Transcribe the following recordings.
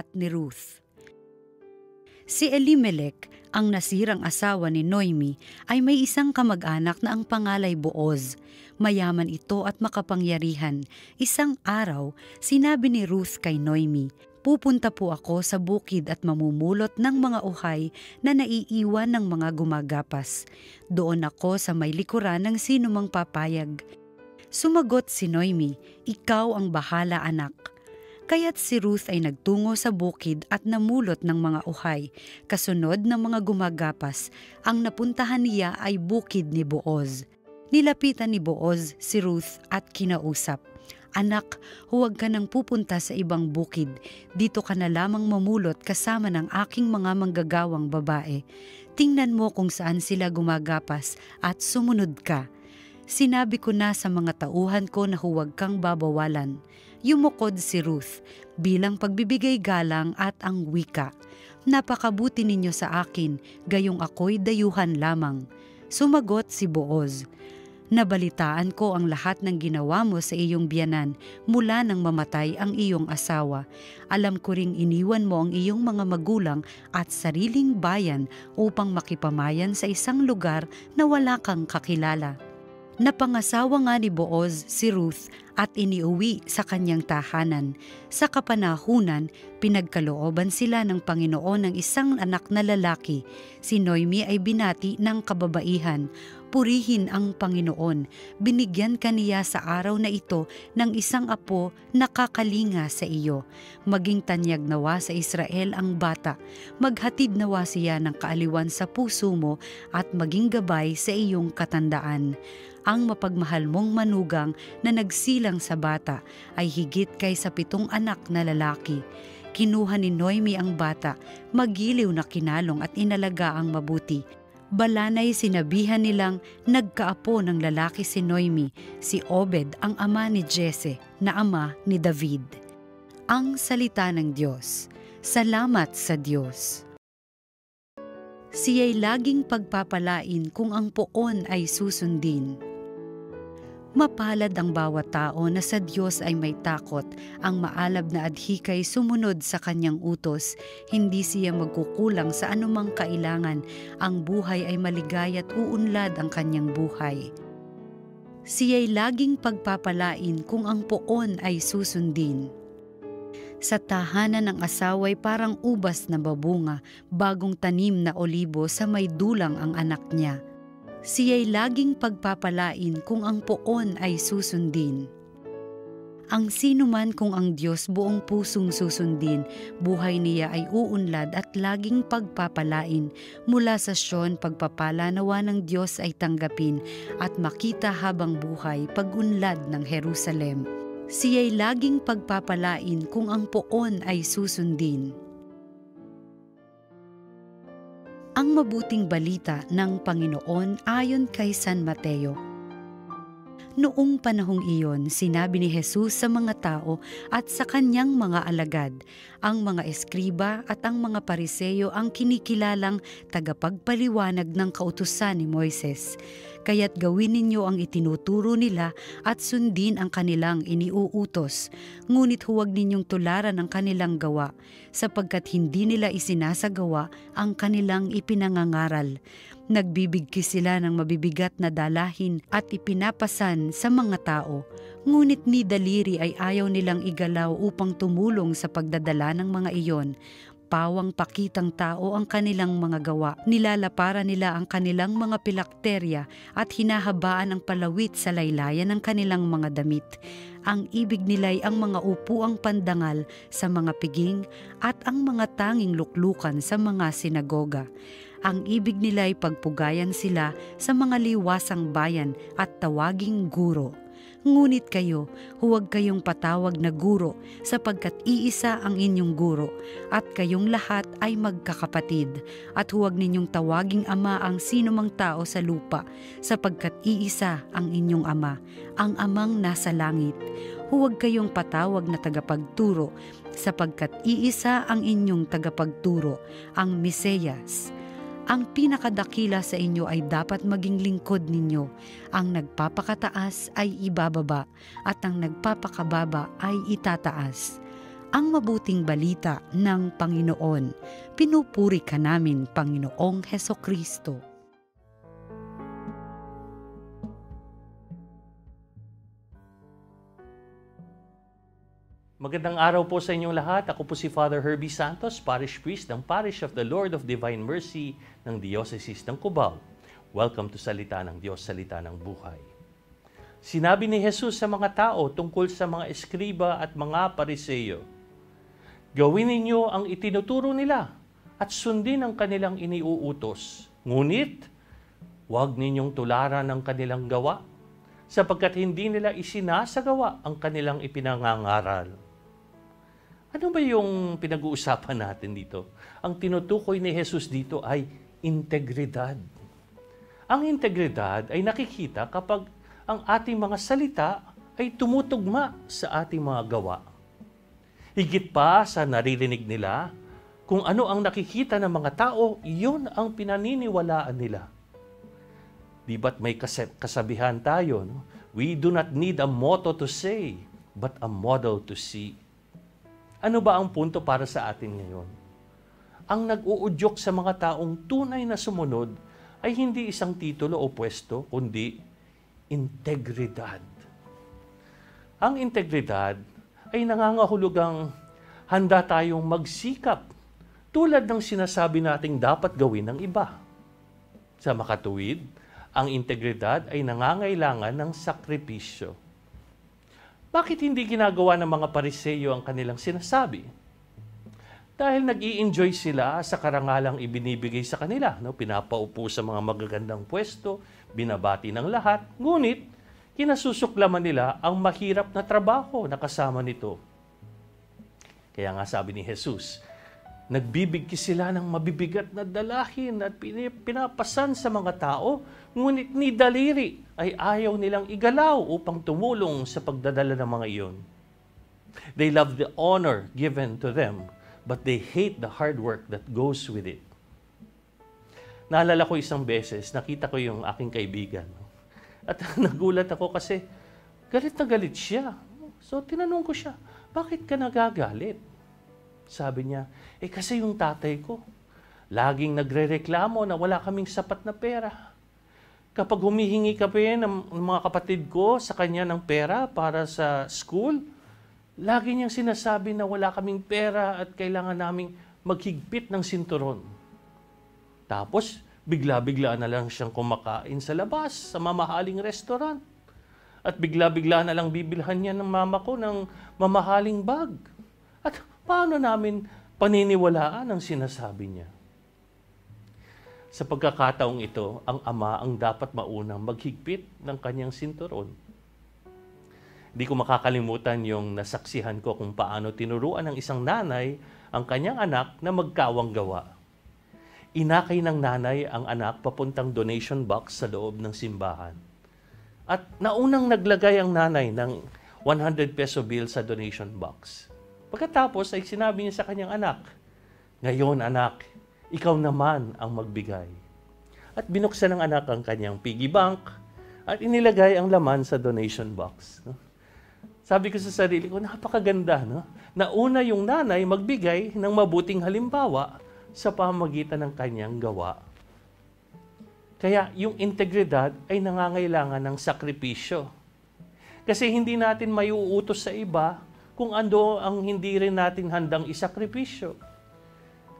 Aklat ni Ruth. Si Elimelech, ang nasirang asawa ni Noemi, ay may isang kamag-anak na ang pangalay Booz. Mayaman ito at makapangyarihan. Isang araw, sinabi ni Ruth kay Noemi, "Pupunta po ako sa bukid at mamumulot ng mga uhay na naiiwan ng mga gumagapas. Doon ako sa may likuran ng sinumang papayag." Sumagot si Noemi, "Ikaw ang bahala, anak." Kaya't si Ruth ay nagtungo sa bukid at namulot ng mga uhay. Kasunod ng mga gumagapas, ang napuntahan niya ay bukid ni Booz. Nilapitan ni Booz si Ruth at kinausap, "Anak, huwag ka nang pupunta sa ibang bukid. Dito ka na lamang mamulot kasama ng aking mga manggagawang babae. Tingnan mo kung saan sila gumagapas at sumunod ka. Sinabi ko na sa mga tauhan ko na huwag kang babawalan." Yumukod si Ruth bilang pagbibigay galang at ang wika, "Napakabuti ninyo sa akin, gayong ako'y dayuhan lamang." Sumagot si Booz, "Nabalitaan ko ang lahat ng ginawa mo sa iyong biyanan mula nang mamatay ang iyong asawa. Alam ko ring iniwan mo ang iyong mga magulang at sariling bayan upang makipamayan sa isang lugar na wala kang kakilala." Napangasawa nga ni Booz si Ruth at iniuwi sa kanyang tahanan. Sa kapanahunan, pinagkalooban sila ng Panginoon ng isang anak na lalaki. Si Noemi ay binati ng kababaihan, "Purihin ang Panginoon. Binigyan ka niya sa araw na ito ng isang apo na kakalinga sa iyo. Maging tanyag nawa sa Israel ang bata. Maghatid nawa siya ng kaaliwan sa puso mo at maging gabay sa iyong katandaan. Ang mapagmahal mong manugang na nagsilang sa bata ay higit kaysa 7 anak na lalaki." Kinuha ni Noemi ang bata, magiliw na kinalong at inalaga ang mabuti. Balanay sinabihan nilang nagkaapo ng lalaki si Noemi, si Obed ang ama ni Jesse na ama ni David. Ang salita ng Diyos. Salamat sa Diyos. Siya'y laging pagpapalain kung ang poon ay susundin. Mapalad ang bawat tao na sa Diyos ay may takot, ang maalab na adhikay sumunod sa kanyang utos, hindi siya magkukulang sa anumang kailangan, ang buhay ay maligay at uunlad ang kanyang buhay. Siya'y laging pagpapalain kung ang poon ay susundin. Sa tahanan ng asawa'y parang ubas na babunga, bagong tanim na olibo sa may dulang ang anak niya. Siya'y laging pagpapalain kung ang poon ay susundin. Ang sinuman kung ang Diyos buong pusong susundin, buhay niya ay uunlad at laging pagpapalain. Mula sa Sion, pagpapala nawa ng Diyos ay tanggapin at makita habang buhay pag-unlad ng Jerusalem. Siya'y laging pagpapalain kung ang poon ay susundin. Ang mabuting balita ng Panginoon ayon kay San Mateo. Noong panahong iyon, sinabi ni Jesus sa mga tao at sa kanyang mga alagad, ang mga eskriba at ang mga pariseyo ang kinikilalang tagapagpaliwanag ng kautusan ni Moises. Kaya't gawin ninyo ang itinuturo nila at sundin ang kanilang iniuutos. Ngunit huwag ninyong tularan ang kanilang gawa, sapagkat hindi nila isinasagawa ang kanilang ipinangangaral. Nagbibigkis sila ng mabibigat na dalahin at ipinapasan sa mga tao. Ngunit ni daliri ay ayaw nilang igalaw upang tumulong sa pagdadala ng mga iyon. Pawang pakitang tao ang kanilang mga gawa. Nilalaparan nila ang kanilang mga pilakterya at hinahabaan ang palawit sa laylayan ng kanilang mga damit. Ang ibig nila'y ang mga upuang pandangal sa mga piging at ang mga tanging luklukan sa mga sinagoga. Ang ibig nila'y pagpugayan sila sa mga liwasang bayan at tawaging guro. Ngunit kayo, huwag kayong patawag na guro, sapagkat iisa ang inyong guro, at kayong lahat ay magkakapatid. At huwag ninyong tawaging ama ang sinumang tao sa lupa, sapagkat iisa ang inyong ama, ang amang nasa langit. Huwag kayong patawag na tagapagturo, sapagkat iisa ang inyong tagapagturo, ang Mesiyas. Ang pinakadakila sa inyo ay dapat maging lingkod ninyo. Ang nagpapakataas ay ibababa, at ang nagpapakababa ay itataas. ang mabuting balita ng Panginoon. Pinupuri ka namin, Panginoong Hesukristo. Magandang araw po sa inyong lahat. Ako po si Father Herbie Santos, Parish Priest ng Parish of the Lord of Divine Mercy ng Diocese ng Cubao. Welcome to Salita ng Diyos, Salita ng Buhay. Sinabi ni Jesus sa mga tao tungkol sa mga eskriba at mga pariseyo, "Gawin ninyo ang itinuturo nila at sundin ang kanilang iniuutos. Ngunit, huwag ninyong tularan ang kanilang gawa, sapagkat hindi nila isinasagawa ang kanilang ipinangangaral." Ano ba yung pinag-uusapan natin dito? Ang tinutukoy ni Jesus dito ay integridad. Ang integridad ay nakikita kapag ang ating mga salita ay tumutugma sa ating mga gawa. Higit pa sa naririnig nila, kung ano ang nakikita ng mga tao, iyon ang pinaniniwalaan nila. Di ba't may kasabihan tayo, no? We do not need a motto to say, but a model to see. Ano ba ang punto para sa atin ngayon? Ang nag-uudyok sa mga taong tunay na sumunod ay hindi isang titulo o pwesto, kundi integridad. Ang integridad ay nangangahulugang handa tayong magsikap tulad ng sinasabi nating dapat gawin ng iba. Sa makatuwid, ang integridad ay nangangailangan ng sakripisyo. Bakit hindi ginagawa ng mga pariseyo ang kanilang sinasabi? Dahil nag-i-enjoy sila sa karangalang ibinibigay sa kanila. No? Pinapaupo sa mga magagandang pwesto, binabati ng lahat, ngunit kinasusuklaman nila ang mahirap na trabaho na kasama nito. Kaya nga sabi ni Jesus, nagbibigki sila ng mabibigat na dalahin at pinapasan sa mga tao, ngunit ni daliri ay ayaw nilang igalaw upang tumulong sa pagdadala ng mga iyon. They love the honor given to them, but they hate the hard work that goes with it. Naalala ko isang beses, nakita ko yung aking kaibigan. At nagulat ako kasi galit na galit siya. So tinanong ko siya, bakit ka nagagalit? Sabi niya, kasi yung tatay ko, laging nagrereklamo na wala kaming sapat na pera. Kapag humihingi kami ng mga kapatid ko sa kanya ng pera para sa school, lagi niyang sinasabi na wala kaming pera at kailangan naming maghigpit ng sinturon. Tapos, bigla-bigla na lang siyang kumakain sa labas, sa mamahaling restaurant. At bigla-bigla na lang bibilhan niya ng mama ko ng mamahaling bag. At paano namin paniniwalaan ang sinasabi niya? Sa pagkakataong ito, ang ama ang dapat maunang maghigpit ng kanyang sinturon. Hindi ko makakalimutan yung nasaksihan ko kung paano tinuruan ng isang nanay ang kanyang anak na magkawang gawa. Inakay ng nanay ang anak papuntang donation box sa loob ng simbahan. At naunang naglagay ang nanay ng 100 peso bill sa donation box. Pagkatapos ay sinabi niya sa kanyang anak, "Ngayon anak, ikaw naman ang magbigay." At binuksan ng anak ang kanyang piggy bank at inilagay ang laman sa donation box. Sabi ko sa sarili ko, napakaganda, no? Nauna yung nanay magbigay ng mabuting halimbawa sa pamamagitan ng kanyang gawa. Kaya yung integridad ay nangangailangan ng sakripisyo. Kasi hindi natin maiuutos sa iba kung ando ang hindi rin natin handang isakripisyo.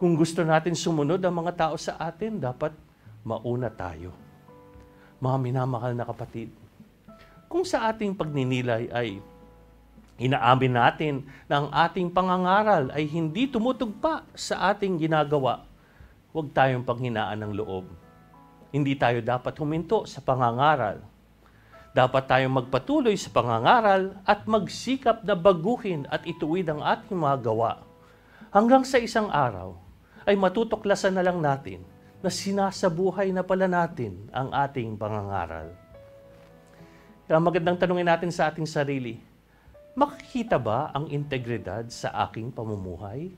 Kung gusto natin sumunod ang mga tao sa atin, dapat mauna tayo. Mga minamahal na kapatid, kung sa ating pagninilay ay inaamin natin na ang ating pangangaral ay hindi tumutugpa sa ating ginagawa, huwag tayong panghinaan ng loob. Hindi tayo dapat huminto sa pangangaral. Dapat tayong magpatuloy sa pangangaral at magsikap na baguhin at ituwid ang ating mga gawa. Hanggang sa isang araw ay matutuklasan na lang natin na sinasabuhay na pala natin ang ating pangangaral. Kaya magandang tanungin natin sa ating sarili, makikita ba ang integridad sa aking pamumuhay?